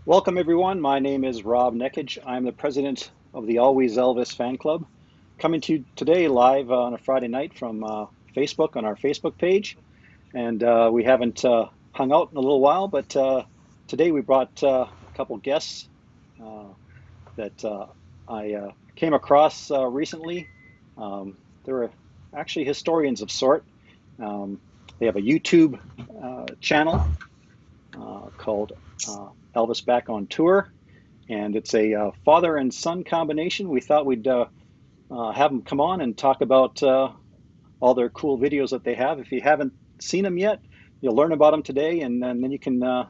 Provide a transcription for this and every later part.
Welcome, everyone. My name is Rob Neckage. I'm the president of the Always Elvis fan club, coming to you today live on a Friday night from Facebook on our Facebook page. And we haven't hung out in a little while, but today we brought a couple guests uh, that I came across recently. They're actually historians of sort. Um, they have a YouTube channel called Elvis Back On Tour, and it's a father and son combination. We thought we'd have them come on and talk about all their cool videos that they have. If you haven't seen them yet, you'll learn about them today, and then you can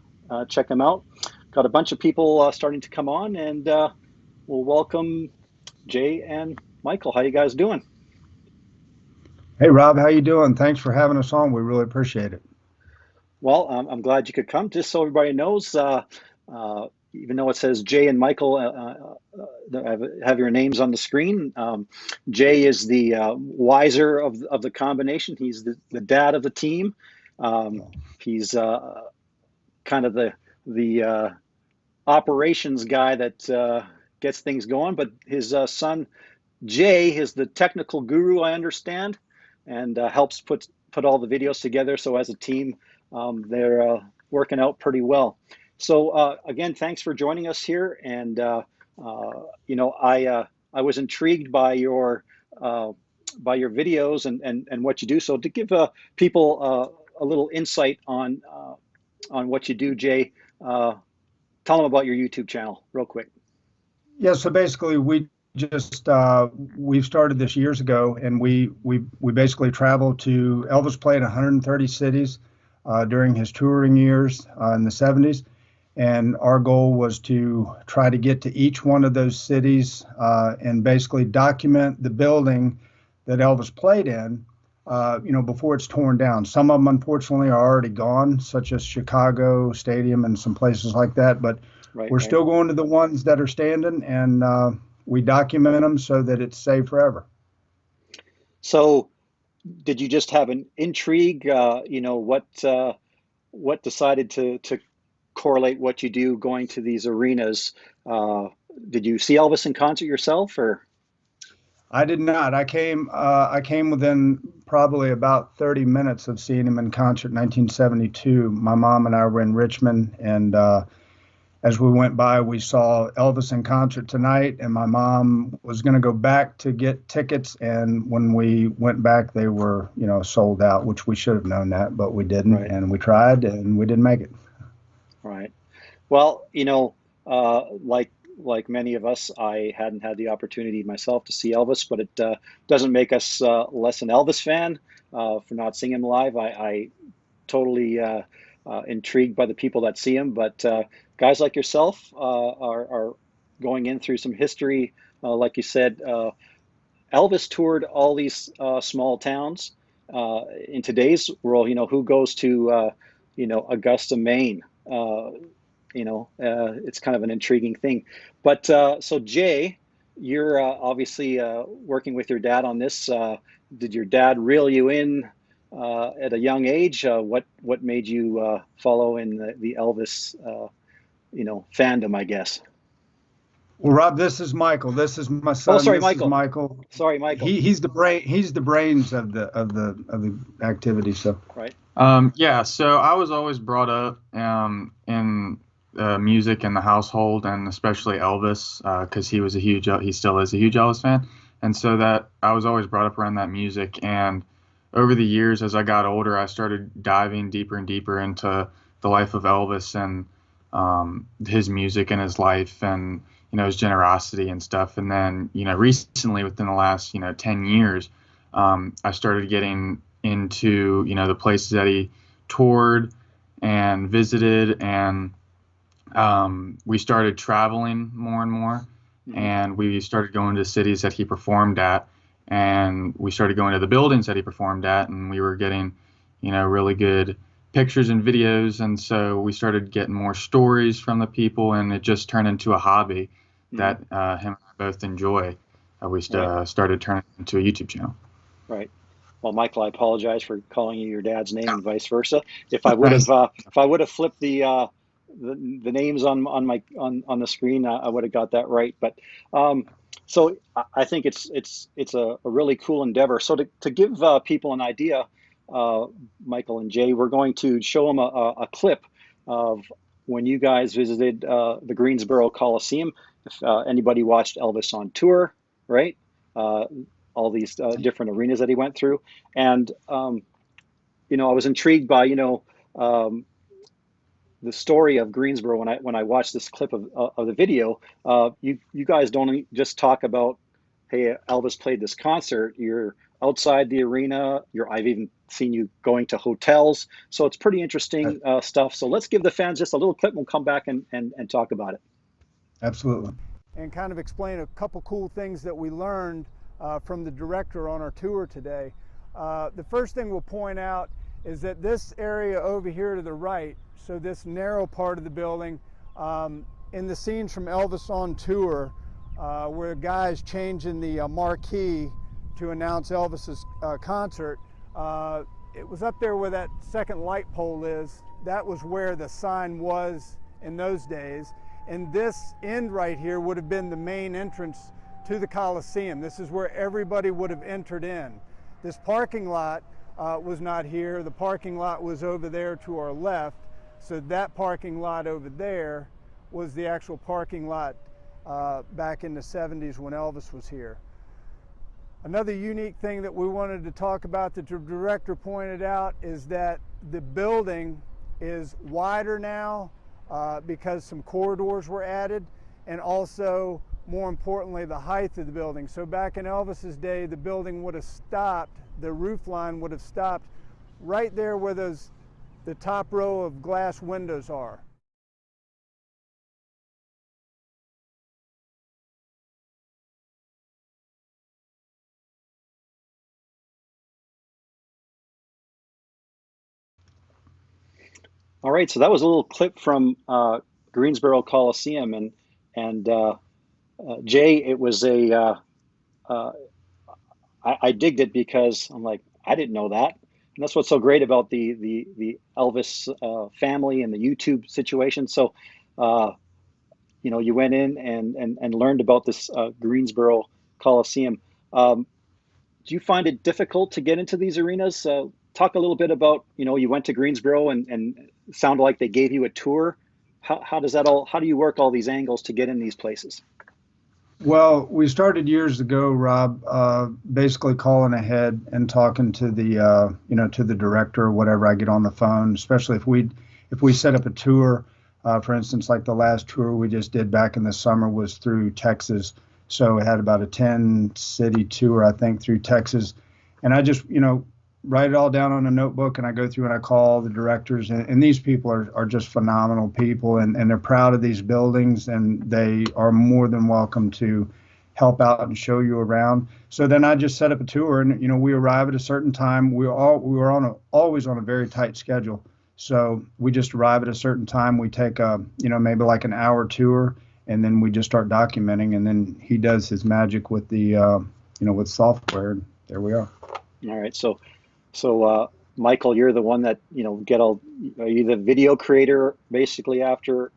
check them out. Got a bunch of people starting to come on, and we'll welcome Jay and Michael. How you guys doing? Hey Rob, how you doing? Thanks for having us on. We really appreciate it. Well, I'm glad you could come. Just so everybody knows, even though it says Jay and Michael have your names on the screen, Jay is the wiser of the combination. He's the dad of the team. Um, he's kind of the operations guy that gets things going. But his son Jay is the technical guru, I understand, and helps put all the videos together. So as a team, they're working out pretty well. So again, thanks for joining us here. And I was intrigued uh, by your videos and what you do. So to give people a little insight on what you do, Jay, uh, tell them about your YouTube channel real quick. Yeah, so basically we just we've started this years ago, and we basically traveled to Elvis played 130 cities during his touring years in the 70s, and our goal was to try to get to each one of those cities and basically document the building that Elvis played in. Before it's torn down. Some of them, unfortunately, are already gone, such as Chicago Stadium and some places like that. But Right, we're right. still going to the ones that are standing, and we document them so that it's saved forever. So did you just have an intrigue? What decided to correlate what you do going to these arenas? Uh, did you see Elvis in concert yourself, or I did not. I came within probably about 30 minutes of seeing him in concert in 1972. My mom and I were in Richmond, and as we went by, we saw Elvis in concert tonight, and my mom was going to go back to get tickets. And when we went back, they were, sold out, which we should have known that, but we didn't. right, And we tried, and we didn't make it. right? Well, like many of us, I hadn't had the opportunity myself to see Elvis, but it doesn't make us less an Elvis fan for not seeing him live. I totally intrigued by the people that see him, but guys like yourself are going in through some history. Like you said, Elvis toured all these small towns. In today's world, who goes to, Augusta, Maine? It's kind of an intriguing thing. But so, Jay, you're obviously working with your dad on this. Did your dad reel you in at a young age? What made you follow in the Elvis, fandom, I guess? Well, Rob, this is Michael. This is my Oh, son. sorry, This is Michael. Michael. Sorry, Michael. He's the brain. He's the brains of the activity. So. Right. Yeah, so I was always brought up in music in the household, and especially Elvis, because he still is a huge Elvis fan, and so that I was always brought up around that music. And over the years, as I got older, I started diving deeper and deeper into the life of Elvis and his music and his life, and his generosity and stuff. And then recently, within the last 10 years, I started getting into the places that he toured and visited, and we started traveling more and more, Hmm. and we started going to cities that he performed at, and we started going to the buildings that he performed at, and we were getting really good pictures and videos. And so we started getting more stories from the people, and it just turned into a hobby Hmm. that him and I both enjoy. We Right. started turning it into a YouTube channel. Right. Well, Michael, I apologize for calling you your dad's name Yeah. and vice versa. If I would have flipped the names on the screen, I would have got that right. But so I think it's a really cool endeavor. So to give people an idea, Michael and Jay, we're going to show them a clip of when you guys visited the Greensboro Coliseum. If anybody watched Elvis on Tour, right? All these different arenas that he went through, and I was intrigued by the story of Greensboro when I watched this clip of the video. You guys don't just talk about, hey, Elvis played this concert. You're outside the arena. I've even seen you going to hotels. So it's pretty interesting stuff. So let's give the fans just a little clip and we'll come back and talk about it. Absolutely. And kind of explain a couple cool things that we learned from the director on our tour today. The first thing we'll point out is that this area over here to the right, so this narrow part of the building, in the scenes from Elvis on Tour, where a guy's changing the marquee to announce Elvis's concert, it was up there where that second light pole is. That was where the sign was in those days. And this end right here would have been the main entrance to the Coliseum. This is where everybody would have entered in. This parking lot was not here. The parking lot was over there to our left. So that parking lot over there was the actual parking lot back in the 70s when Elvis was here. Another unique thing that we wanted to talk about that the director pointed out is that the building is wider now because some corridors were added, and also, more importantly, the height of the building. So back in Elvis's day, the building would have stopped, the roof line would have stopped right there where the top row of glass windows are. All right, so that was a little clip from Greensboro Coliseum, and Jay, it was I digged it because I'm like, I didn't know that, and that's what's so great about the Elvis family and the YouTube situation. So you went in and learned about this Greensboro Coliseum. Do you find it difficult to get into these arenas? Talk a little bit about, you went to Greensboro and it sounded like they gave you a tour. How do you work all these angles to get in these places? Well, we started years ago, Rob, basically calling ahead and talking to the director or whatever. I get on the phone, especially if we set up a tour. For instance, like the last tour we just did back in the summer was through Texas. So it had about a 10-city tour, I think, through Texas. And I just, write it all down on a notebook, and I go through and I call the directors. And these people are just phenomenal people, and they're proud of these buildings, and they are more than welcome to help out and show you around. So then I just set up a tour, and, we arrive at a certain time. We were always on a very tight schedule. So we just arrive at a certain time. We take maybe like an hour tour, and then we just start documenting, and then he does his magic with the, with software. And there we are. All right. So Michael, you're the one that, are you the video creator basically after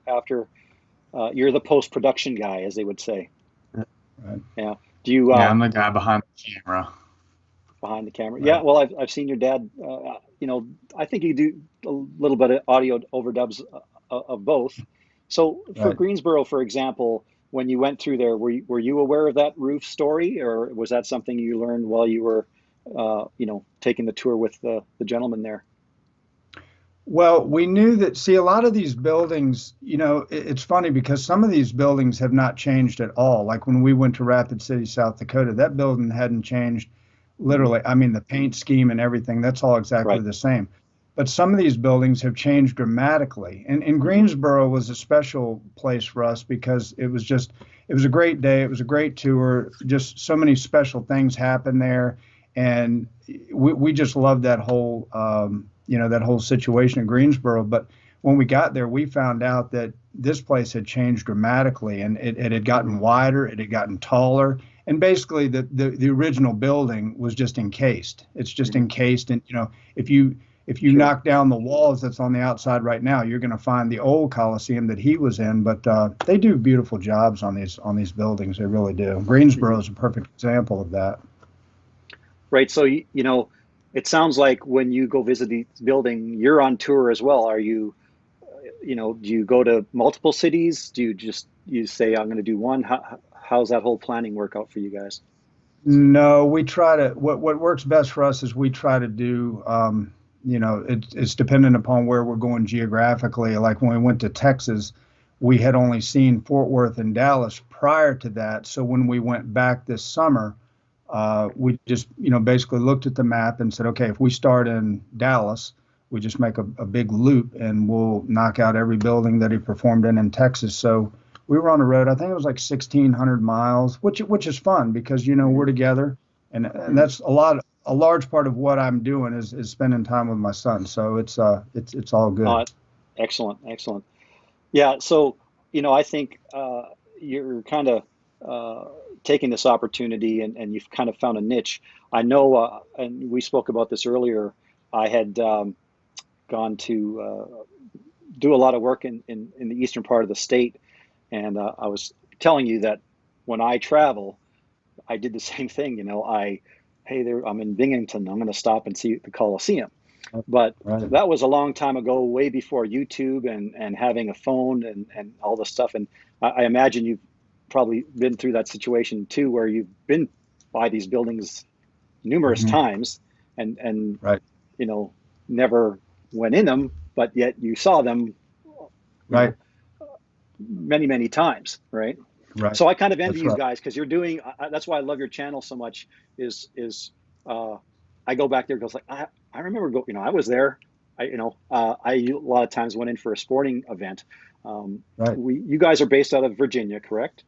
you're the post-production guy, as they would say. Right. Yeah. Do you, yeah, I'm the guy behind the camera. Behind the camera. Right. Yeah. Well, I've seen your dad, I think you do a little bit of audio overdubs of both. So for Right. Greensboro, for example, when you went through there, were you aware of that roof story, or was that something you learned while you were, taking the tour with the gentleman there? Well, we knew that, see, a lot of these buildings, it's funny because some of these buildings have not changed at all. Like when we went to Rapid City, South Dakota, that building hadn't changed literally. I mean, the paint scheme and everything, that's all exactly Right. the same. But some of these buildings have changed dramatically. And Greensboro was a special place for us because it was a great day. It was a great tour. Just so many special things happened there. And we just loved that whole, that whole situation in Greensboro. But when we got there, we found out that this place had changed dramatically, and it had gotten wider, it had gotten taller. And basically the original building was just encased. It's just encased. And, if if you Sure. knock down the walls that's on the outside right now, you're going to find the old Coliseum that he was in. But they do beautiful jobs on these buildings. They really do. Greensboro is a perfect example of that. Right. So, you know, it sounds like when you go visit the building, you're on tour as well. Are you, you know, do you go to multiple cities? Do you just, you say, I'm going to do one? How's that whole planning work out for you guys? No, we try to. What works best for us is we try to do. You know, it's dependent upon where we're going geographically. Like when we went to Texas, we had only seen Fort Worth and Dallas prior to that. So when we went back this summer, we just, you know, basically looked at the map and said, okay, if we start in Dallas, we just make a big loop and we'll knock out every building that he performed in Texas. So we were on the road. I think it was like 1,600 miles, which is fun because, you know, we're together, and that's a large part of what I'm doing is spending time with my son. So it's all good. Oh, excellent, excellent. Yeah. So, you know, I think you're kind of taking this opportunity and you've kind of found a niche. I know, and we spoke about this earlier. I had gone to do a lot of work in the eastern part of the state. And I was telling you that when I travel, I did the same thing. You know, hey, there, I'm in Binghamton. I'm going to stop and see the Coliseum. But Right. that was a long time ago, way before YouTube and having a phone and all this stuff. And I imagine you've probably been through that situation too, where you've been by these buildings numerous Hmm. times and Right. you know, never went in them, but yet you saw them, you Right. know, many times, right? Right. So I kind of envy That's you right. guys because you're doing. That's why I love your channel so much. Is uh, I go back there because like I remember you know, I was there. I a lot of times went in for a sporting event. Right. You guys are based out of Virginia, correct?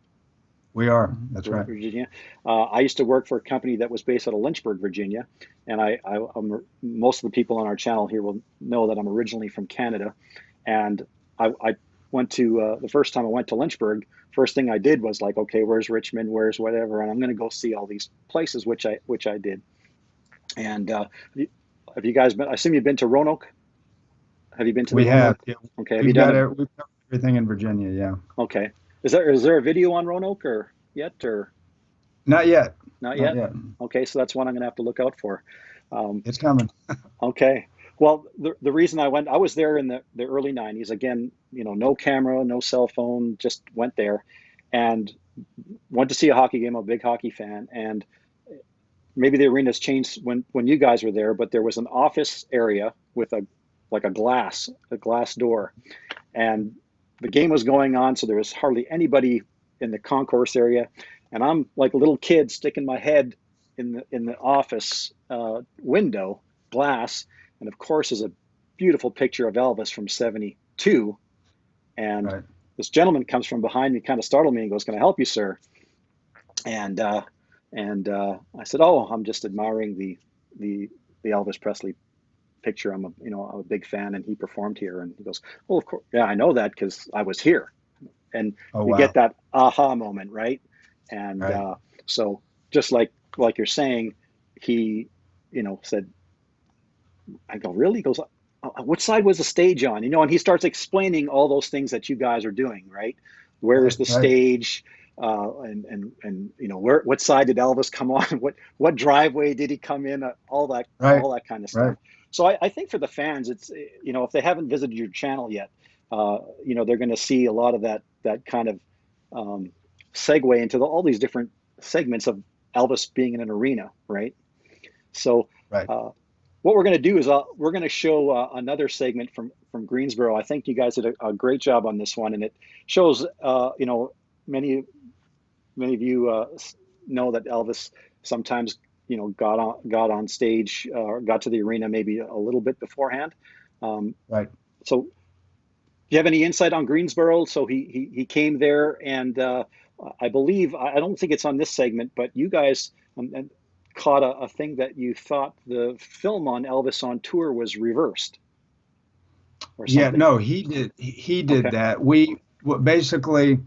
We are. That's right. Virginia. I used to work for a company that was based out of Lynchburg, Virginia, and most of the people on our channel here will know that I'm originally from Canada, and I went to the first time I went to Lynchburg. First thing I did was like, okay, where's Richmond? Where's whatever? And I'm going to go see all these places, which I did. And have you guys been? I assume you've been to Roanoke. Have you been to the We have. Roanoke? Yeah, Okay. Have you done it? we've covered everything in Virginia. Yeah. Okay. Is there a video on Roanoke or yet or Not yet. not Not yet? yet. Okay, so that's one I'm going to have to look out for. Um, It's coming. okay. Well, the reason I went, I was there in the early 90s. Again, you know, no camera, no cell phone, just went there and went to see a hockey game. I'm a big hockey fan. And maybe the arena's changed when you guys were there, but there was an office area with like a glass door. And the game was going on, so there was hardly anybody in the concourse area. And I'm like a little kid sticking my head in the office window glass, and of course, is a beautiful picture of Elvis from '72. And Right. this gentleman comes from behind me, kind of startled me, and goes, "Can I help you, sir?" And I said, "Oh, I'm just admiring the Elvis Presley picture. I'm a big fan, and he performed here." And he goes, "Well, of course, yeah, I know that because I was here." And Oh you get wow. that aha moment, right? And Right. so just like you're saying, he, said, I go, really? He goes, what side was the stage on? And he starts explaining all those things that you guys are doing, right? Where's Right. the Right. stage? And what side did Elvis come on? What driveway did he come in? Right. All that kind of stuff. Right. So I think for the fans, it's, if they haven't visited your channel yet, they're going to see a lot of that kind of um, segue into all these different segments of Elvis being in an arena, right? So Right. uh, what we're going to do is we're going to show another segment from Greensboro. I think you guys did a great job on this one, and it shows many many of you know that Elvis sometimes got on stage or got to the arena maybe a little bit beforehand. Um, Right. so do you have any insight on Greensboro? So he came there, and I believe I don't think it's on this segment, but you guys caught a thing that you thought the film on Elvis on Tour was reversed or Yeah. something. No, he did. He did Okay. that. Basically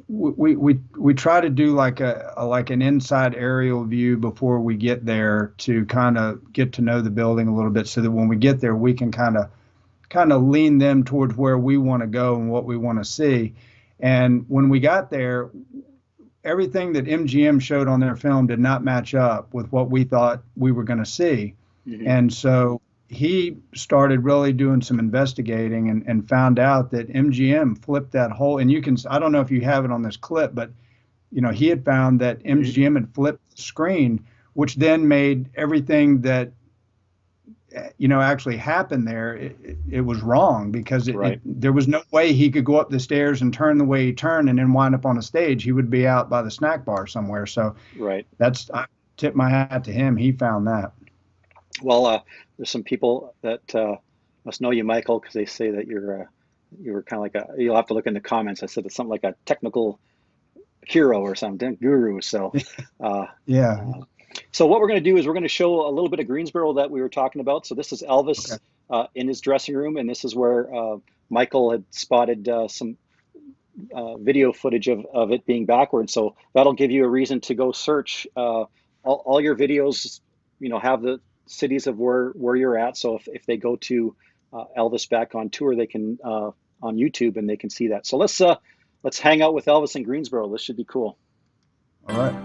we try to do like like an inside aerial view before we get there to kind of get to know the building a little bit, so that when we get there we can kind of lean them towards where we want to go and what we want to see. And when we got there, everything that MGM showed on their film did not match up with what we thought we were going to see. Mm-hmm. And so he started really doing some investigating and found out that MGM flipped that whole, and I don't know if you have it on this clip, but he had found that MGM had flipped the screen, which then made everything that actually happened there, it was wrong, because there was no way he could go up the stairs and turn the way he turned and then wind up on a stage. He would be out by the snack bar somewhere. So I tip my hat to him. He found that. Well, there's some people that must know you, Michael, because they say that you were kind of like you'll have to look in the comments. I said it's something like a technical hero or something, guru. So yeah. So what we're going to do is we're going to show a little bit of Greensboro that we were talking about. So this is Elvis in his dressing room, and this is where Michael had spotted some video footage of it being backwards. So that'll give you a reason to go search all your videos. Have the cities of where you're at. So if they go to Elvis Back on Tour, they can on YouTube, and they can see that. So let's hang out with Elvis in Greensboro. This should be cool. All right.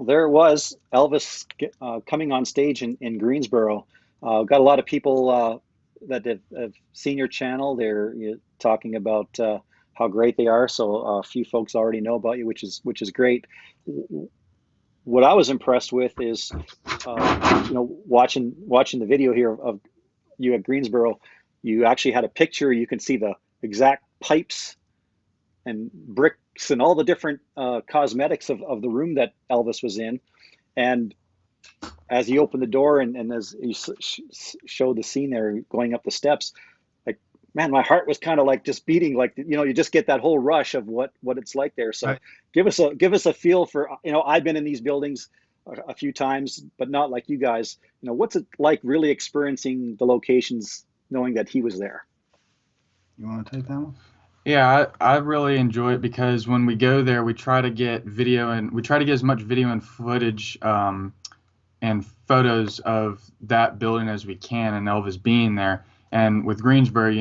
There it was, Elvis coming on stage in Greensboro. Got a lot of people that have seen your channel. They're talking about how great they are. So a few folks already know about you, which is great. What I was impressed with is, watching the video here of you at Greensboro. You actually had a picture. You can see the exact pipes and bricks and all the different cosmetics of the room that Elvis was in. And as he opened the door and as he showed the scene there going up the steps, like, man, my heart was kind of like just beating, like, you just get that whole rush of what it's like there. So give us a feel for, I've been in these buildings a few times, but not like you guys. What's it like really experiencing the locations, knowing that he was there? You want to take that one? Yeah, I really enjoy it, because when we go there, we try to get video, and we try to get as much video and footage and photos of that building as we can, and Elvis being there. And with Greensboro,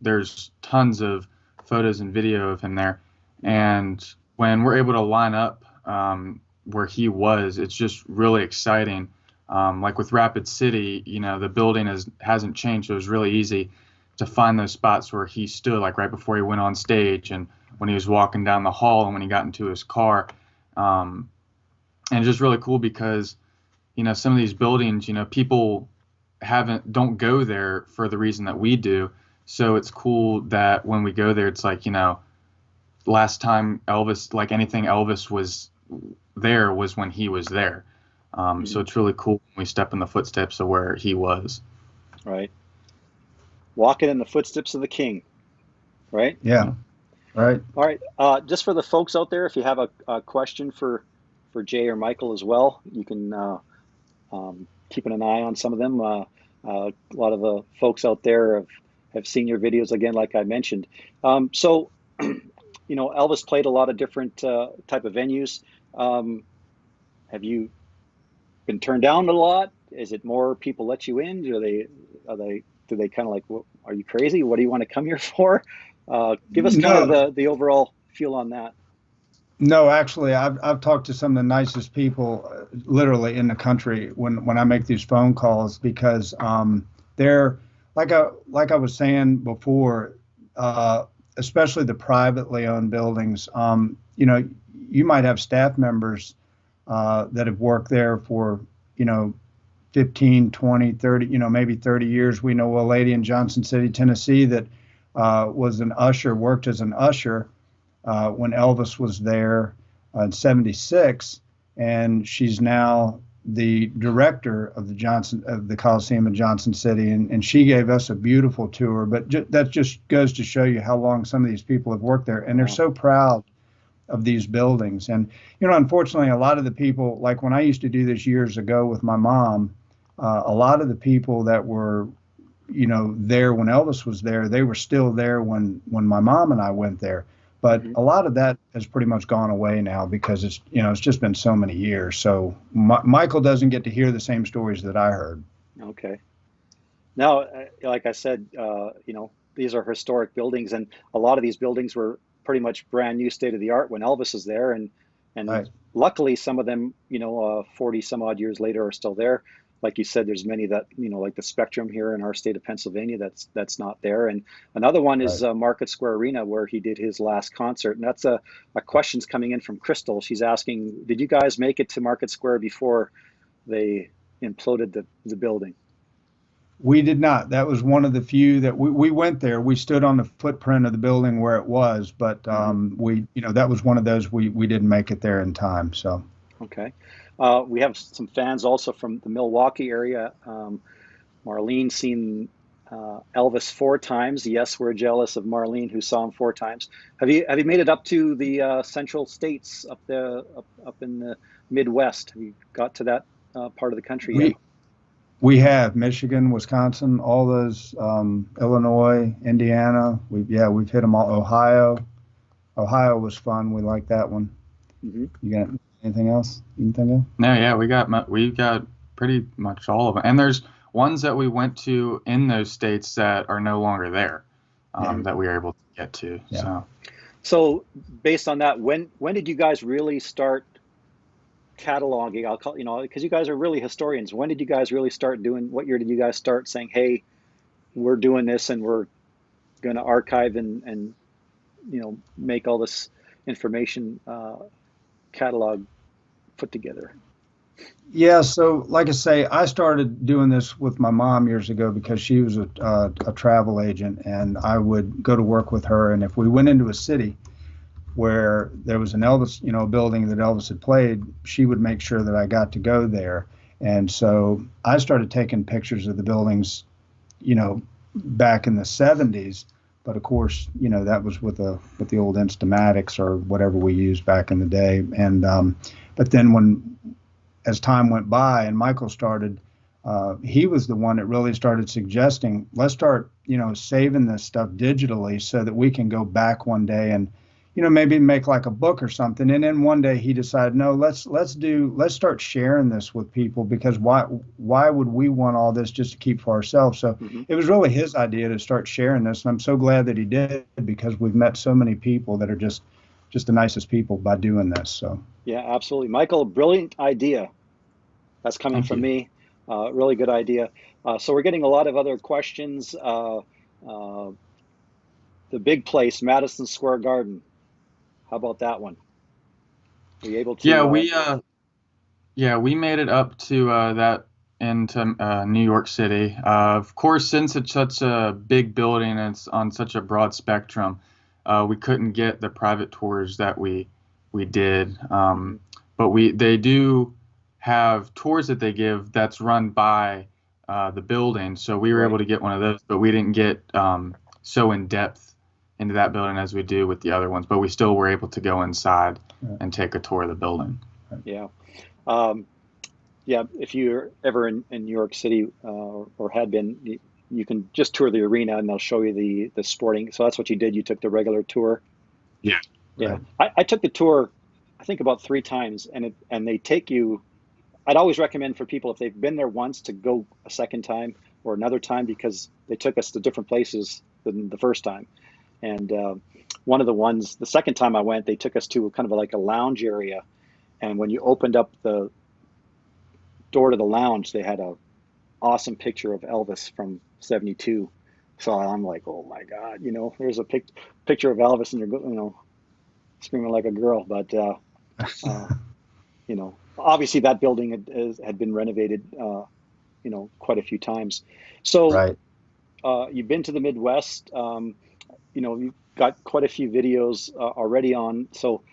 there's tons of photos and video of him there. And when we're able to line up where he was, it's just really exciting. Like with Rapid City, the building hasn't changed, so it was really easy to find those spots where he stood, like right before he went on stage, and when he was walking down the hall, and when he got into his car. And it's just really cool because, some of these buildings, people don't go there for the reason that we do. So it's cool that when we go there, it's like, last time Elvis, like anything Elvis was there was when he was there. So it's really cool when we step in the footsteps of where he was. Right. Walking in the footsteps of the king, right? Yeah, right. All right. Just for the folks out there, if you have a question for Jay or Michael as well, you can keep an eye on some of them. A lot of the folks out there have seen your videos, again, like I mentioned. So, Elvis played a lot of different type of venues. Have you been turned down a lot? Is it more people let you in? Do they kind of like, are you crazy? What do you want to come here for? Give us kind of the overall feel on that. No, actually, I've talked to some of the nicest people literally in the country when I make these phone calls, because they're like I was saying before, especially the privately owned buildings. You might have staff members that have worked there for, 15, 20, 30, maybe 30 years. We know a lady in Johnson City, Tennessee that was an usher, worked as an usher when Elvis was there in '76, and she's now the director of the Coliseum in Johnson City, and she gave us a beautiful tour. But that just goes to show you how long some of these people have worked there, and they're so proud of these buildings. And unfortunately, a lot of the people, like when I used to do this years ago with my mom, a lot of the people that were there when Elvis was there, they were still there when my mom and I went there. But a lot of that has pretty much gone away now because it's just been so many years. So Michael doesn't get to hear the same stories that I heard. Okay. Now, like I said, these are historic buildings, and a lot of these buildings were pretty much brand new, state of the art when Elvis was there, and Right. luckily some of them, 40 some odd years later, are still there. Like you said, there's many that, like the Spectrum here in our state of Pennsylvania, that's not there. And another one is Right. Market Square Arena, where he did his last concert. And that's a question's coming in from Crystal. She's asking, did you guys make it to Market Square before they imploded the building? We did not. That was one of the few that we went there. We stood on the footprint of the building where it was, but that was one of those we didn't make it there in time. So. Okay. We have some fans also from the Milwaukee area. Marlene seen Elvis 4 times. Yes, we're jealous of Marlene, who saw him 4 times. Have you made it up to the central states up in the Midwest? Have you got to that part of the country yet? We have Michigan, Wisconsin, all those, Illinois, Indiana. We've hit them all. Ohio was fun. We liked that one. Mm-hmm. You got anything else you can think of? No, yeah, we got pretty much all of them, and there's ones that we went to in those states that are no longer there, that we were able to get to. Yeah. So based on that, when did you guys really start cataloging? I'll call, because you guys are really historians. When did you guys really start doing? What year did you guys start saying, "Hey, we're doing this, and we're going to archive and make all this information catalog put together"? Yeah, so like I say, I started doing this with my mom years ago because she was a travel agent, and I would go to work with her. And if we went into a city where there was an Elvis, building that Elvis had played, she would make sure that I got to go there. And so I started taking pictures of the buildings, back in the '70s. But of course, that was with the old Instamatics or whatever we used back in the day. And but then as time went by and Michael started, he was the one that really started suggesting, let's start, saving this stuff digitally so that we can go back one day and, maybe make like a book or something. And then one day he decided, no, let's start sharing this with people, because why would we want all this just to keep for ourselves? So It was really his idea to start sharing this. And I'm so glad that he did, because we've met so many people that are just the nicest people by doing this. So. Yeah, absolutely. Michael, brilliant idea. That's coming from me. Really good idea. So we're getting a lot of other questions. The big place, Madison Square Garden. How about that one? Were you able to? Yeah, we made it up to that into New York City. Of course, since it's such a big building and it's on such a broad spectrum, we couldn't get the private tours that we did. But they do have tours that they give that's run by the building. So we were able to get one of those, but we didn't get so in depth into that building as we do with the other ones. But we still were able to go inside and take a tour of the building. Yeah. If you're ever in New York City or had been, you can just tour the arena and they'll show you the sporting. So that's what you did. You took the regular tour. Yeah. Yeah. Right. I took the tour, I think about 3 times, and they take you. I'd always recommend for people, if they've been there once, to go a second time or another time, because they took us to different places than the first time. And one of the ones, the second time I went, they took us to kind of like a lounge area. And when you opened up the door to the lounge, they had a awesome picture of Elvis from '72. So I'm like, oh my God, there's a picture of Elvis, and you're, screaming like a girl. But uh, obviously that building had been renovated, quite a few times. So Right. you've been to the Midwest. You've got quite a few videos already on. So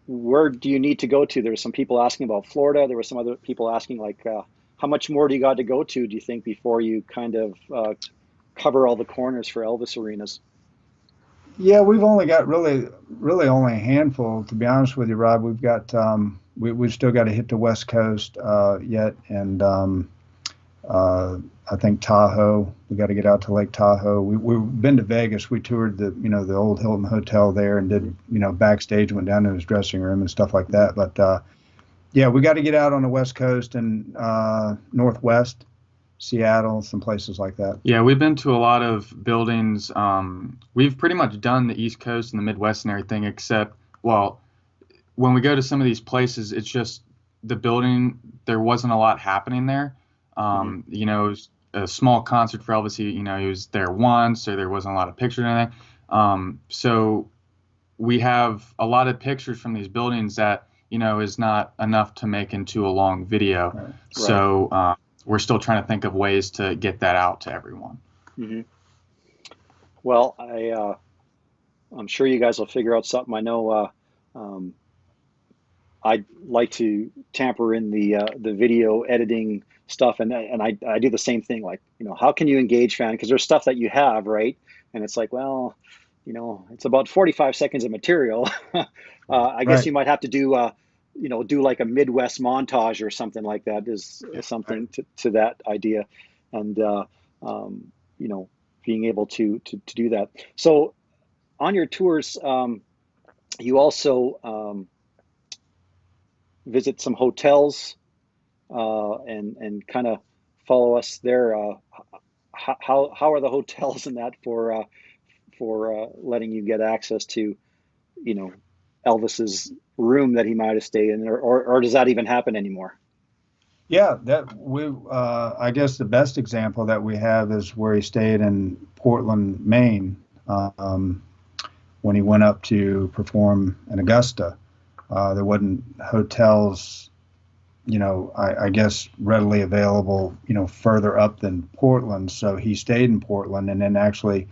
where do you need to go to? There's some people asking about Florida. There were some other people asking, like, how much more do you got to go to, do you think, before you kind of cover all the corners for Elvis arenas? Yeah, we've only got really only a handful, to be honest with you, Rob. We've got we've still got to hit the West Coast yet, and uh, I think Tahoe. We got to get out to Lake Tahoe. We've been to Vegas. We toured the old Hilton Hotel there and did backstage, went down to his dressing room and stuff like that. But yeah, we got to get out on the West Coast and Northwest, Seattle, some places like that. Yeah, we've been to a lot of buildings. We've pretty much done the East Coast and the Midwest and everything, except, well, when we go to some of these places, it's just the building, there wasn't a lot happening there. Hmm. It was a small concert for Elvis. He was there once, so there wasn't a lot of pictures or anything. So we have a lot of pictures from these buildings that, is not enough to make into a long video. Right. Right. So we're still trying to think of ways to get that out to everyone. Hmm. Well, I'm sure you guys will figure out something. I know um, I like to tamper in the video editing stuff, and I do the same thing. Like, how can you engage fan? Because there's stuff that you have, right? And it's like, well, it's about 45 seconds of material. I guess Right. you might have to do like a Midwest montage or something like that. Is Right. something to that idea, and um, you know, being able to do that. So on your tours, you also visit some hotels and kind of follow us there. How are the hotels in that for letting you get access to you know Elvis's room that he might have stayed in, or does that even happen anymore? Yeah, I guess the best example that we have is where he stayed in Portland, Maine, um, when he went up to perform in Augusta. There wasn't hotels, I guess readily available, further up than Portland. So he stayed in Portland and then actually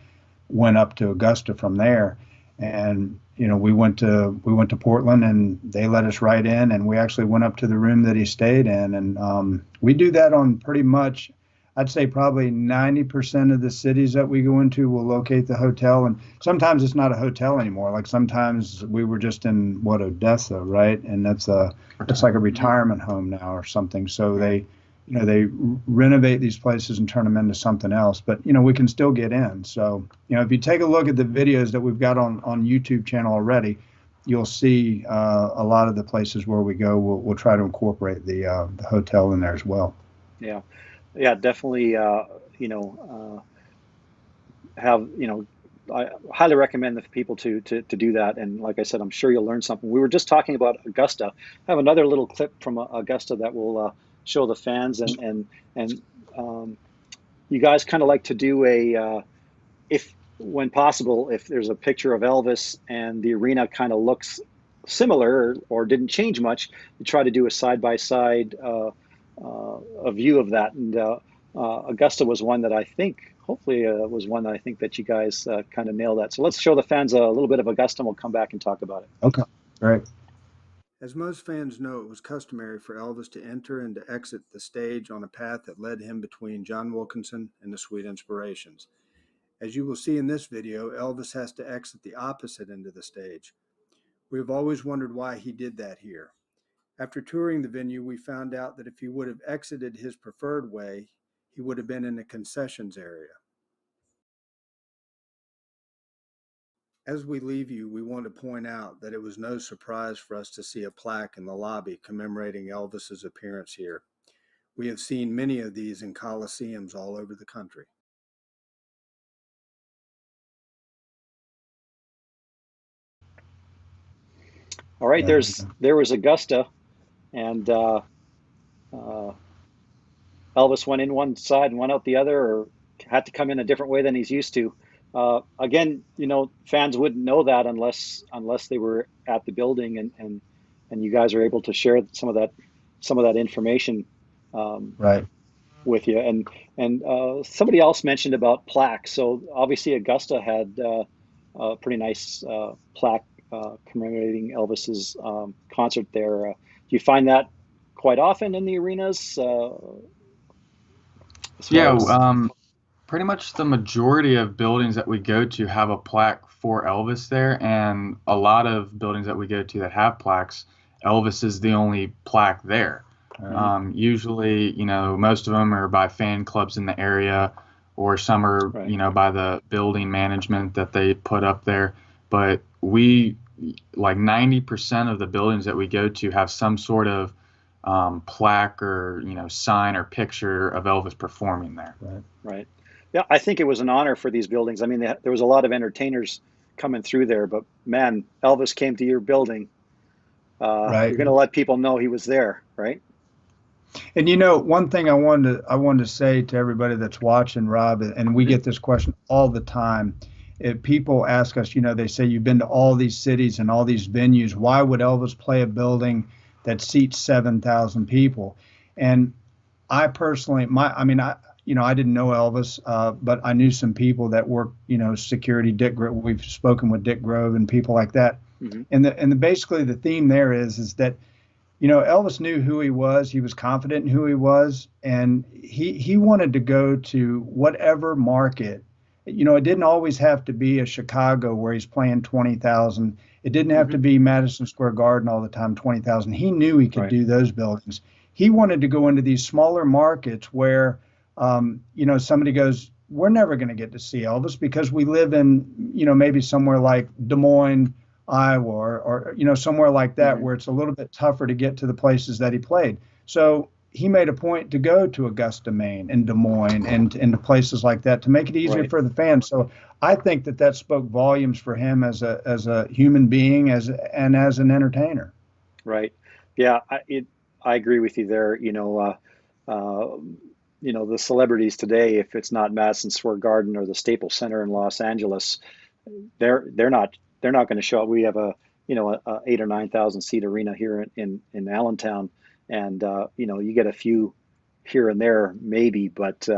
went up to Augusta from there. And we went to Portland and they let us right in, and we actually went up to the room that he stayed in. And we do that on pretty much, I'd say probably 90% of the cities that we go into. We'll locate the hotel, and sometimes it's not a hotel anymore. Like sometimes we were just in Odessa, right? And it's like a Hmm. retirement home now or something. So they renovate these places and turn them into something else. But we can still get in. So if you take a look at the videos that we've got on YouTube channel already, you'll see a lot of the places where we go. We'll try to incorporate the hotel in there as well. Yeah, yeah, definitely. Have I highly recommend the people to do that. And like I said, I'm sure you'll learn something. We were just talking about Augusta. I have another little clip from Augusta that will show the fans, and um, you guys kind of like to do if when possible, if there's a picture of Elvis and the arena kind of looks similar or didn't change much, you try to do a side by side a view of that. And Augusta was one that I think, hopefully, was one that I think that you guys kind of nailed that. So let's show the fans a little bit of Augusta, and we'll come back and talk about it. Okay, great. As most fans know, it was customary for Elvis to enter and to exit the stage on a path that led him between John Wilkinson and the Sweet Inspirations. As you will see in this video, Elvis has to exit the opposite end of the stage. We have always wondered why he did that here. After touring the venue, we found out that if he would have exited his preferred way, he would have been in the concessions area. As we leave you, we want to point out that it was no surprise for us to see a plaque in the lobby commemorating Elvis's appearance here. We have seen many of these in coliseums all over the country. All right, Yeah. there was Augusta, and uh, Elvis went in one side and went out the other, or had to come in a different way than he's used to. Again, fans wouldn't know that unless they were at the building, and you guys are able to share some of that information Right. with you. And somebody else mentioned about plaques. So obviously Augusta had a pretty nice plaque commemorating Elvis's concert there. Do you find that quite often in the arenas? As far Yeah, as pretty much the majority of buildings that we go to have a plaque for Elvis there, and a lot of buildings that we go to that have plaques, Elvis is the only plaque there. Usually, most of them are by fan clubs in the area, or some are, right. by the building management that they put up there. But we, like 90% of the buildings that we go to have some sort of plaque or, sign or picture of Elvis performing there. Right. Yeah, I think it was an honor for these buildings. I mean, there was a lot of entertainers coming through there, but man, Elvis came to your building. Right. You're going to let people know he was there, right? And one thing I wanted to say to everybody that's watching, Rob, and we get this question all the time. If people ask us, they say you've been to all these cities and all these venues. Why would Elvis play a building that seats 7,000 people? And I personally, I didn't know Elvis, but I knew some people that work, security. We've spoken with Dick Grove and people like that. And basically the theme there is that, Elvis knew who he was. He was confident in who he was, and he wanted to go to whatever market. It didn't always have to be a Chicago where he's playing 20,000. It didn't have to be Madison Square Garden all the time, 20,000. He knew he could do those buildings. He wanted to go into these smaller markets where, somebody goes, we're never going to get to see Elvis because we live in, maybe somewhere like Des Moines, Iowa, or somewhere like that where it's a little bit tougher to get to the places that he played. So he made a point to go to Augusta, Maine, and Des Moines, and to places like that to make it easier for the fans. So I think that spoke volumes for him as a human being, and as an entertainer. Right. Yeah, I agree with you there. The celebrities today, if it's not Madison Square Garden or the Staples Center in Los Angeles, they're not going to show up. We have a 8 or 9,000 seat arena here in Allentown, and you get a few here and there maybe, but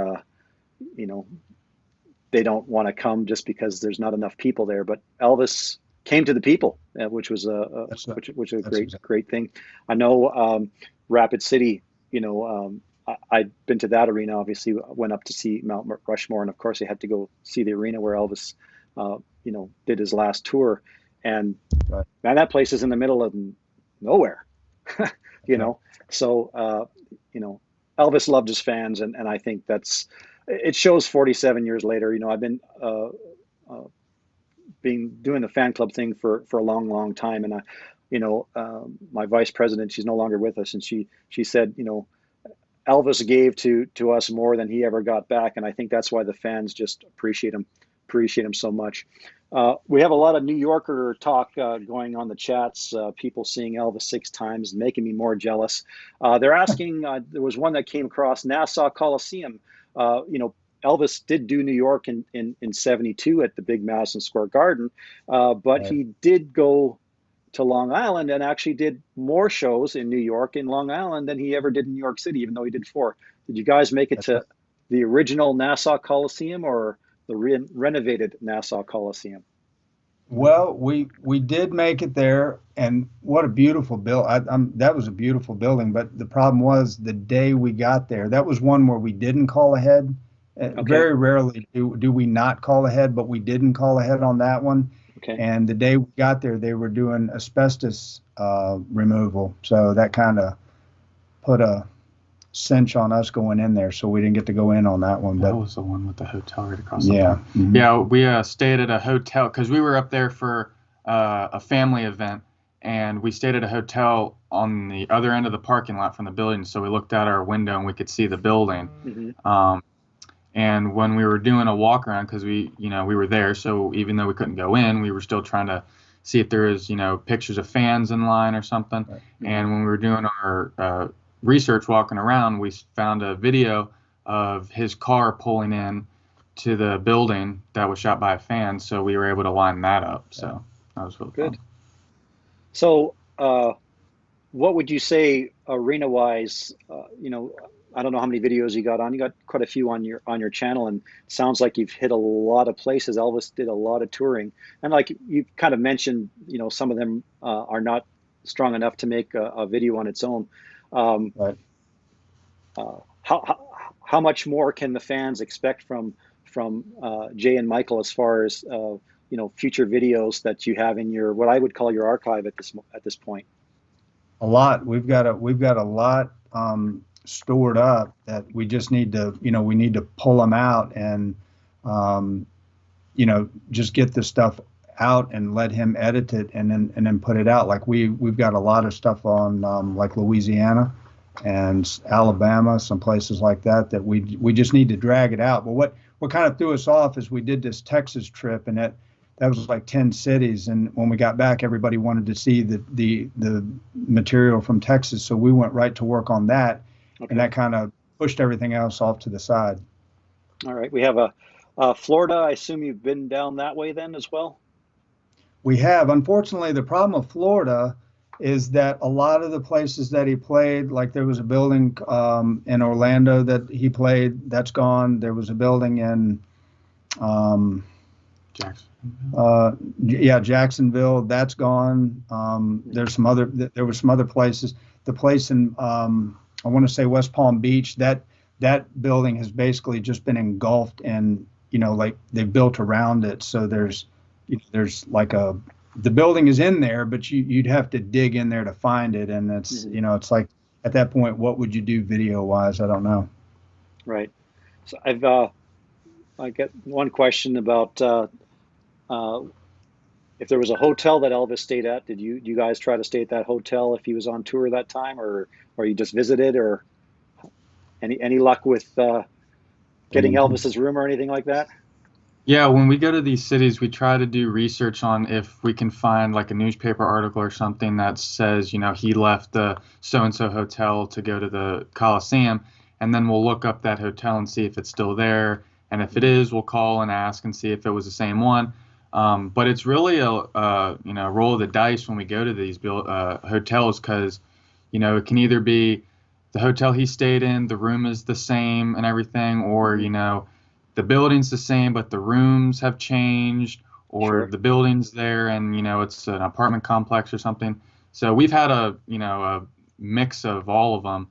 they don't want to come just because there's not enough people there. But Elvis came to the people, which was which is a great thing. I know Rapid City. I'd been to that arena. Obviously, went up to see Mount Rushmore, and of course, I had to go see the arena where Elvis, did his last tour. And man, that place is in the middle of nowhere, So, Elvis loved his fans, and I think it shows 47 years later. I've been doing the fan club thing for a long, long time, and my vice president, she's no longer with us, and she said, Elvis gave to us more than he ever got back, and I think that's why the fans just appreciate him so much. We have a lot of New Yorker talk going on the chats. People seeing Elvis 6 times, making me more jealous. They're asking. There was one that came across Nassau Coliseum. Elvis did do New York in 72 at the big Madison Square Garden, but he did go to Long Island and actually did more shows in New York in Long Island than he ever did in New York City, even though he did 4. Did you guys make it to the original Nassau Coliseum or the renovated Nassau Coliseum? Well, we did make it there, and what a beautiful that was a beautiful building. But the problem was the day we got there. That was one where we didn't call ahead. Very rarely do we not call ahead, but we didn't call ahead on that one. Okay. And the day we got there, they were doing asbestos removal, so that kind of put a cinch on us going in there, so we didn't get to go in on that one. That was the one with the hotel right across the way. Yeah, we stayed at a hotel because we were up there for a family event, and we stayed at a hotel on the other end of the parking lot from the building, so we looked out our window and we could see the building. And when we were doing a walk around, because we were there, so even though we couldn't go in, we were still trying to see if there was pictures of fans in line or something. And when we were doing our research walking around, we found a video of his car pulling in to the building that was shot by a fan. So we were able to line that up. So that was really Good. fun. So, what would you say arena-wise? I don't know how many videos you got on. You got quite a few on your channel, and it sounds like you've hit a lot of places. Elvis did a lot of touring, and like you kind of mentioned, some of them are not strong enough to make a video on its own. Um, Right. how much more can the fans expect from Jay and Michael as far as future videos that you have in your what I would call your archive at this point? A lot. We've got a lot stored up that we just need to, we need to pull them out and, just get the stuff out and let him edit it and then put it out. Like we've got a lot of stuff on like Louisiana and Alabama, some places like that we just need to drag it out. But what kind of threw us off is we did this Texas trip, and that was like 10 cities. And when we got back, everybody wanted to see the material from Texas. So we went right to work on that. Okay. And that kind of pushed everything else off to the side. All right. We have Florida. I assume you've been down that way then as well? We have. Unfortunately, the problem with Florida is that a lot of the places that he played, like there was a building in Orlando that he played, that's gone. There was a building in Jacksonville, that's gone. There were some other places. The place in I want to say West Palm Beach, that building has basically just been engulfed, and like they built around it. So there's like the building is in there, but you'd have to dig in there to find it, and it's it's like at that point, what would you do video wise? I don't know. Right. So I get one question about if there was a hotel that Elvis stayed at. Did you guys try to stay at that hotel if he was on tour that time, or you just visited, or any luck with getting Elvis's room or anything like that? Yeah, when we go to these cities, we try to do research on if we can find like a newspaper article or something that says, he left the so-and-so hotel to go to the Coliseum, and then we'll look up that hotel and see if it's still there. And if it is, we'll call and ask and see if it was the same one. But it's really a roll of the dice when we go to these hotels, because it can either be the hotel he stayed in, the room is the same and everything, or the building's the same, but the rooms have changed, or Sure. the building's there and, it's an apartment complex or something. So we've had a mix of all of them.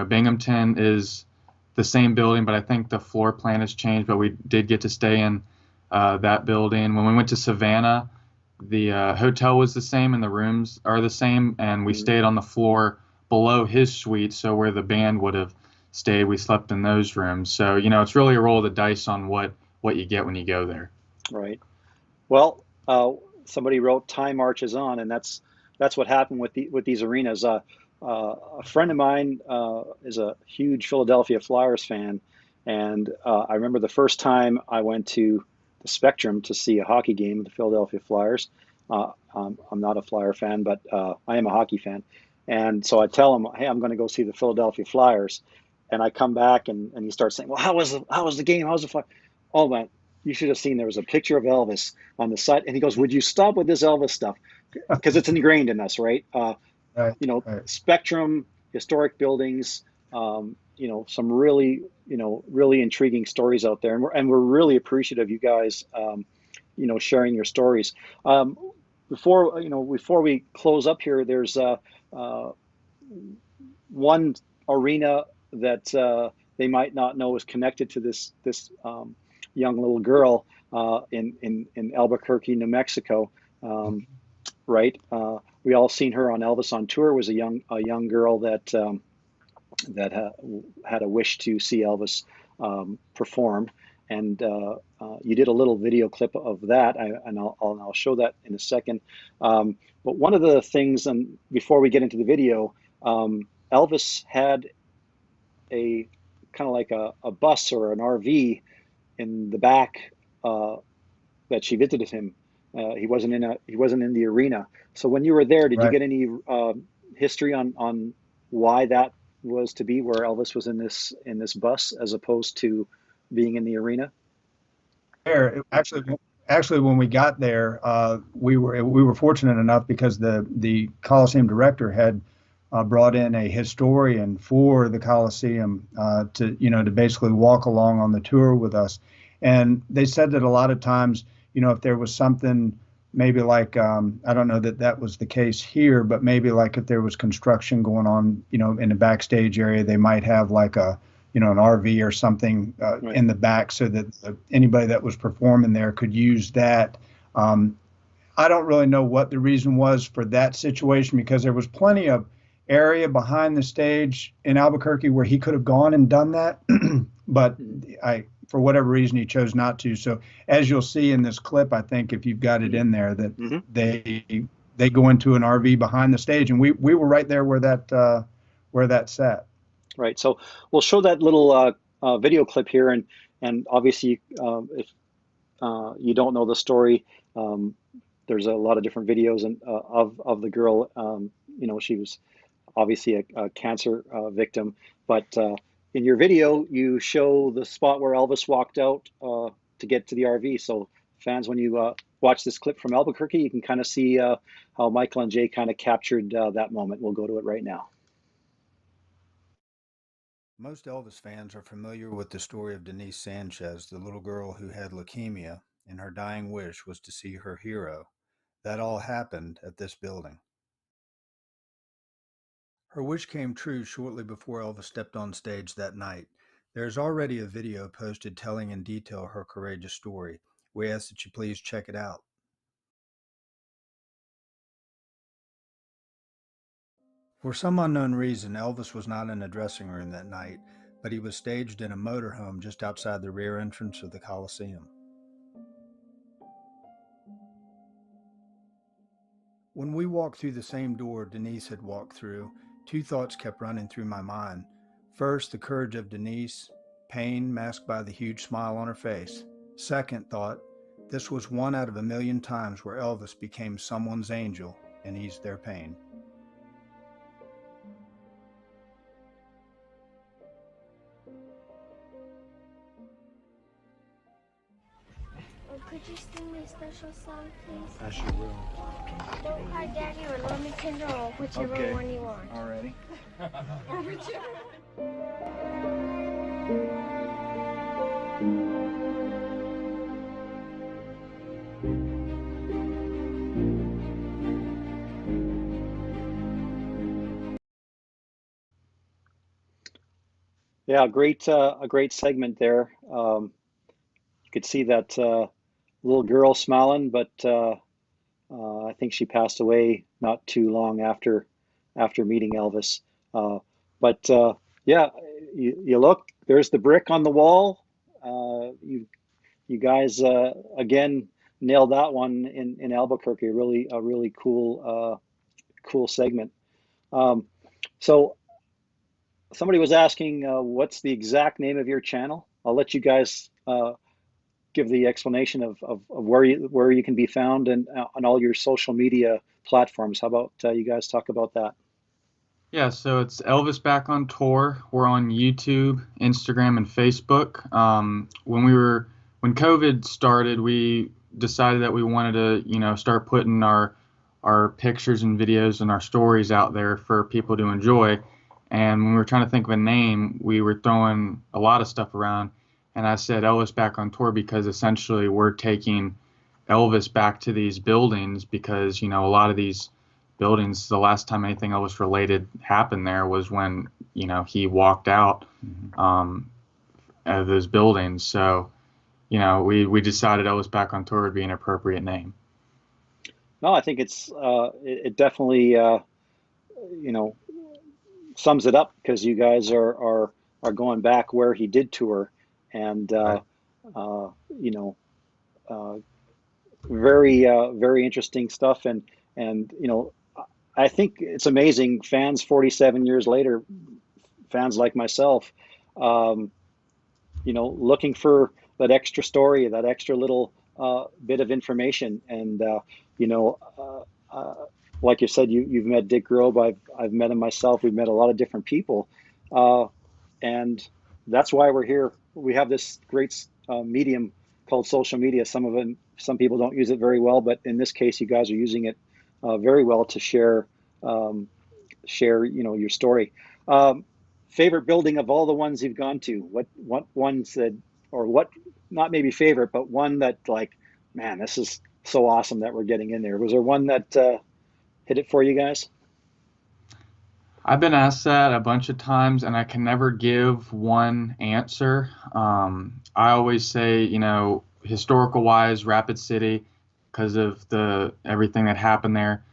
Binghamton is the same building, but I think the floor plan has changed, but we did get to stay in that building. When we went to Savannah, the hotel was the same and the rooms are the same, and we stayed on the floor below his suite, so where the band would have stayed, we slept in those rooms. So it's really a roll of the dice on what you get when you go there. Right. Well, somebody wrote "Time marches on," and that's what happened with these arenas. A friend of mine is a huge Philadelphia Flyers fan, and I remember the first time I went to the Spectrum to see a hockey game of the Philadelphia Flyers. I'm not a Flyer fan, but I am a hockey fan, and so I tell him, "Hey, I'm going to go see the Philadelphia Flyers." And I come back and he starts saying, "Well, how was the game? How was the Flyers?" Oh man, you should have seen, there was a picture of Elvis on the side, and he goes, "Would you stop with this Elvis stuff?" Because it's ingrained in us, right? Right. Spectrum, historic buildings, some really, really intriguing stories out there, and we're really appreciative of you guys, sharing your stories. Before we close up here, there's one arena that they might not know is connected to this young little girl in Albuquerque, New Mexico, right? We all seen her on Elvis on Tour. Was a young girl that had a wish to see Elvis perform, and you did a little video clip of that, and I'll show that in a second. But one of the things, and before we get into the video, Elvis had a kind of like a bus or an RV in the back that she visited him. He wasn't in the arena. So when you were there, did you get any history on why that was to be, where Elvis was in this bus as opposed to being in the arena? There, actually, when we got there, we were fortunate enough because the Coliseum director had brought in a historian for the Coliseum to basically walk along on the tour with us, and they said that a lot of times, if there was something maybe like I don't know that that was the case here, but maybe like if there was construction going on, in the backstage area, they might have like an RV or something Right. in the back so that anybody that was performing there could use that. I don't really know what the reason was for that situation because there was plenty of area behind the stage in Albuquerque where he could have gone and done that, but for whatever reason, he chose not to. So as you'll see in this clip, I think if you've got it in there, that Mm-hmm. they go into an RV behind the stage, and we were right there where that sat. Right. So we'll show that little video clip here, and obviously, if you don't know the story, there's a lot of different videos of the girl. She was obviously a cancer victim, but in your video, you show the spot where Elvis walked out to get to the RV. So fans, when you watch this clip from Albuquerque, you can kind of see how Michael and Jay kind of captured that moment. We'll go to it right now. Most Elvis fans are familiar with the story of Denise Sanchez, the little girl who had leukemia, and her dying wish was to see her hero. That all happened at this building. Her wish came true shortly before Elvis stepped on stage that night. There is already a video posted telling in detail her courageous story. We ask that you please check it out. For some unknown reason, Elvis was not in a dressing room that night, but he was staged in a motorhome just outside the rear entrance of the Coliseum. When we walked through the same door Denise had walked through, two thoughts kept running through my mind. First, the courage of Denise, pain masked by the huge smile on her face. Second thought, this was one out of a million times where Elvis became someone's angel and eased their pain. Could you sing me a special song, please? I sure will. Don't Cry Daddy or Love Me Tender or whichever one you want. Alrighty. Or whichever Yeah, a great segment there. You could see that little girl smiling, but I think she passed away not too long after meeting Elvis. But yeah, you look, there's the brick on the wall. You guys again nailed that one in Albuquerque. A really cool segment. So somebody was asking, what's the exact name of your channel? I'll let you guys give the explanation of where you can be found and on all your social media platforms. How about you guys talk about that? Yeah, so it's Elvis Back on Tour. We're on YouTube, Instagram, and Facebook. When COVID started, we decided that we wanted to, start putting our pictures and videos and our stories out there for people to enjoy. And when we were trying to think of a name, we were throwing a lot of stuff around. And I said Elvis Back on Tour because essentially we're taking Elvis back to these buildings because, a lot of these buildings, the last time anything Elvis related happened there was when, he walked out of those buildings. So, we decided Elvis Back on Tour would be an appropriate name. No, I think it definitely sums it up because you guys are going back where he did tour, and Right. very interesting stuff, and I think it's amazing. Fans 47 years later, fans like myself, looking for that extra story, that extra little bit of information, and like you said, you've met Dick Grove. I've met him myself. We've met a lot of different people, uh, and that's why we're here. We have this great medium called social media. Some people don't use it very well, but in this case, you guys are using it very well to um, share, your story. Um, Favorite building of all the ones you've gone to? What ones that, or what, not maybe favorite, but one that like, man, this is so awesome that we're getting in there. Was there one that hit it for you guys? I've been asked that a bunch of times, and I can never give one answer. I always say, historical wise, Rapid City, because of the everything that happened there.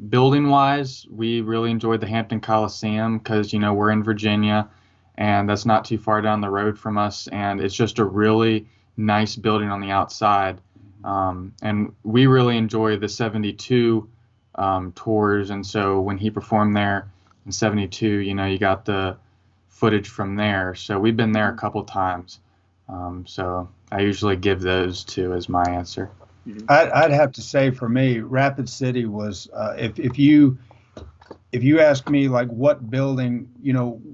Building wise, we really enjoyed the Hampton Coliseum because we're in Virginia, and that's not too far down the road from us, and it's just a really nice building on the outside. And we really enjoy the '72 tours, and so when he performed there in '72, you got the footage from there. So we've been there a couple times. So I usually give those two as my answer. Mhm. I'd have to say for me, Rapid City was if you ask me like what building,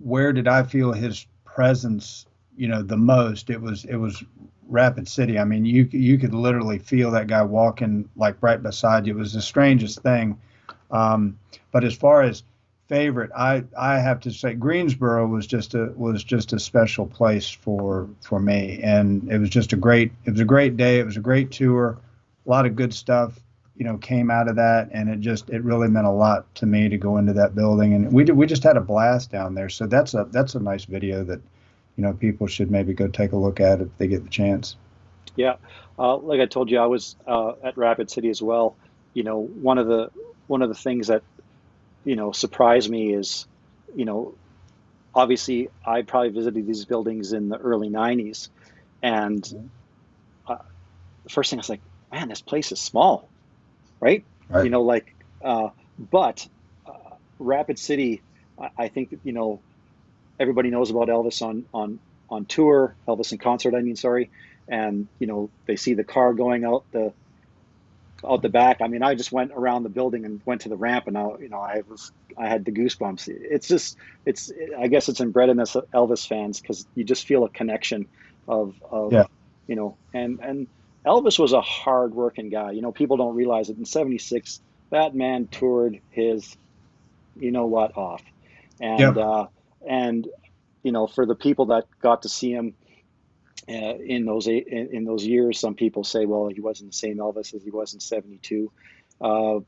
where did I feel his presence, the most, it was Rapid City. I mean, you could literally feel that guy walking like right beside you. It was the strangest thing. But as far as favorite, I have to say Greensboro was just a special place for me, and it was a great day. It was a great tour, a lot of good stuff, came out of that, and it really meant a lot to me to go into that building, and we just had a blast down there. So that's a nice video that people should maybe go take a look at if they get the chance. Yeah, like I told you, I was at Rapid City as well. One of the things that surprised me is, you know, obviously I probably visited these buildings in the early '90s, and uh, the first thing I was like, man, this place is small, right? Right. Like, but Rapid City, I think that everybody knows about Elvis on tour, Elvis in concert. I mean, sorry, and they see the car going out the back. I mean, I just went around the building and went to the ramp, and I had the goosebumps. It's just it's I guess it's inbred in us Elvis fans because you just feel a connection of Yeah. and Elvis was a hard working guy. People don't realize it. In '76, that man toured his what off, and Yep. and for the people that got to see him in those years, some people say, well, he wasn't the same Elvis as he was in '72. Uh,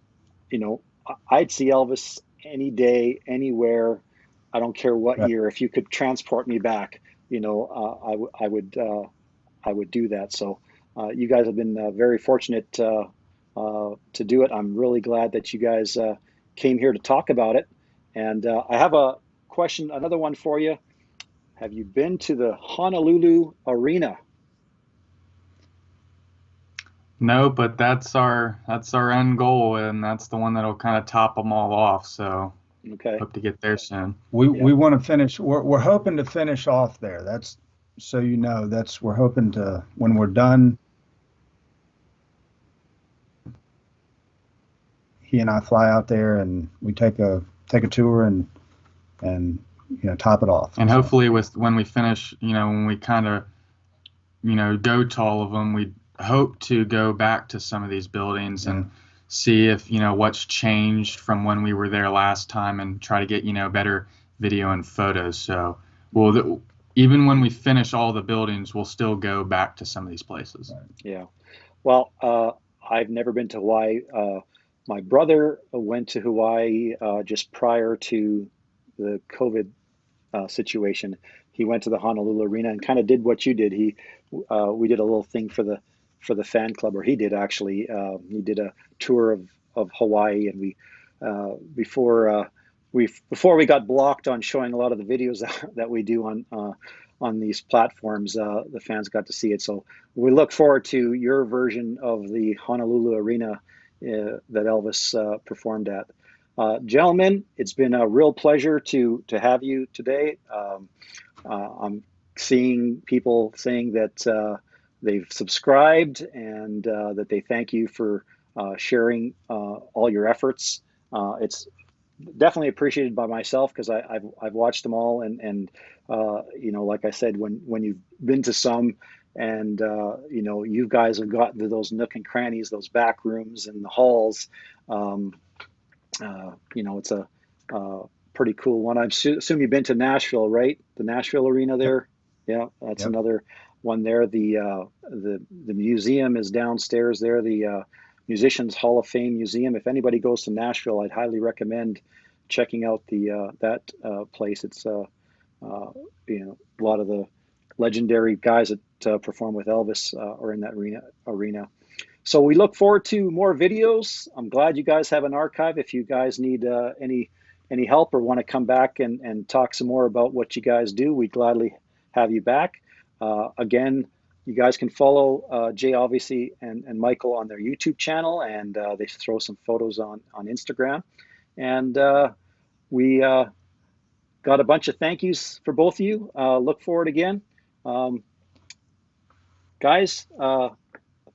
I'd see Elvis any day, anywhere. I don't care what Right. year. If you could transport me back, I would do that. So you guys have been very fortunate to do it. I'm really glad that you guys came here to talk about it. And I have a question, another one for you. Have you been to the Honolulu Arena? No, but that's our end goal, and that's the one that'll kind of top them all off. So Okay. hope to get there soon. We Yeah. we want to finish. We're hoping to finish off there. That's so we're hoping to when we're done. He and I fly out there and we take a tour and top it off. And So hopefully, with when we finish, when we kind of, go to all of them, we hope to go back to some of these buildings yeah, and see if, what's changed from when we were there last time and try to get, better video and photos. So, even when we finish all the buildings, we'll still go back to some of these places. Yeah. Well, I've never been to Hawaii. My brother went to Hawaii just prior to the COVID situation. He went to the Honolulu Arena and kind of did what you did. We did a little thing for the fan club, or he did actually. He did a tour of Hawaii, and before we got blocked on showing a lot of the videos that we do on these platforms, the fans got to see it. So we look forward to your version of the Honolulu Arena that Elvis performed at. Gentlemen, it's been a real pleasure to have you today. I'm seeing people saying that they've subscribed and that they thank you for sharing all your efforts. It's definitely appreciated by myself because I've watched them all, and like I said, when you've been to some, and you guys have gotten to those nook and crannies, those back rooms and the halls. It's a pretty cool one. I assume you've been to Nashville, right? The Nashville arena there. Yeah, that's Yep. another one there. The museum is downstairs there. The Musicians Hall of Fame Museum. If anybody goes to Nashville, I'd highly recommend checking out that place. It's a lot of the legendary guys that perform with Elvis are in that arena. So we look forward to more videos. I'm glad you guys have an archive. If you guys need any help or want to come back and talk some more about what you guys do, we'd gladly have you back. Again, you guys can follow Jay, obviously, and Michael on their YouTube channel, and they throw some photos on Instagram. And we got a bunch of thank yous for both of you. Look forward again. Guys,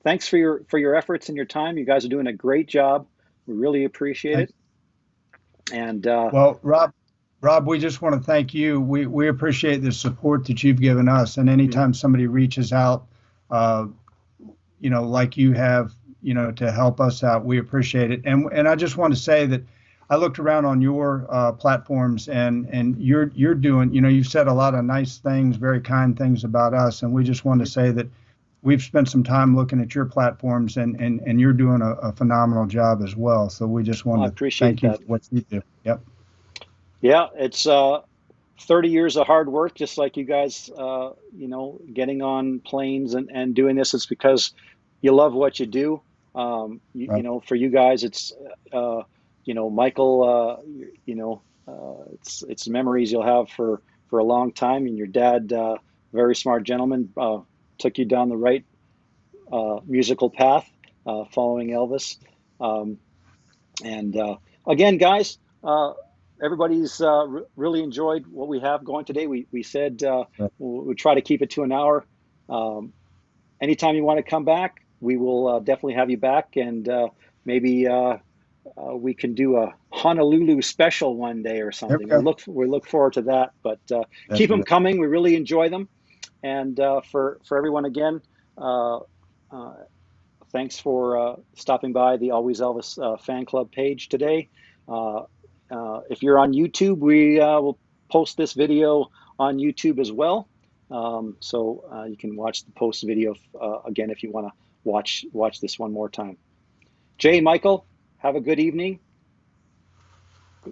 thanks for your efforts and your time. You guys are doing a great job. We really appreciate it. And well, Rob, we just want to thank you. We appreciate the support that you've given us. And anytime somebody reaches out, like you have, to help us out, we appreciate it. And I just want to say that I looked around on your platforms, and you're doing, you've said a lot of nice things, very kind things about us. And we just want to say that we've spent some time looking at your platforms, and you're doing a phenomenal job as well. So we just want to thank you for what you do. Yep. Yeah, it's 30 years of hard work, just like you guys, getting on planes and doing this. It's because you love what you do. Right. For you guys, it's, Michael, it's memories you'll have for a long time. And your dad, very smart gentleman, took you down the right musical path, following Elvis. Again, guys, everybody's really enjoyed what we have going today. We said we'll try to keep it to an hour. Anytime you want to come back, we will definitely have you back, and maybe we can do a Honolulu special one day or something. We look forward to that. But keep them coming. We really enjoy them. And for everyone again, thanks for stopping by the Always Elvis fan club page today. If you're on YouTube, we will post this video on YouTube as well. So you can watch the post video again if you want to watch this one more time. Jay, Michael, have a good evening.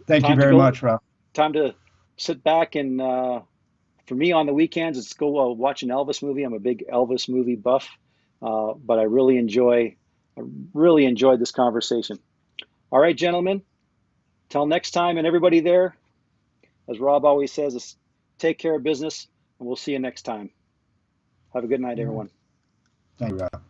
Thank you very much, Rob. Time to sit back and, for me on the weekends, it's go watch an Elvis movie. I'm a big Elvis movie buff, but I really enjoyed this conversation. All right, gentlemen, till next time, and everybody there, as Rob always says, is take care of business, and we'll see you next time. Have a good night, everyone. Thank you, Rob.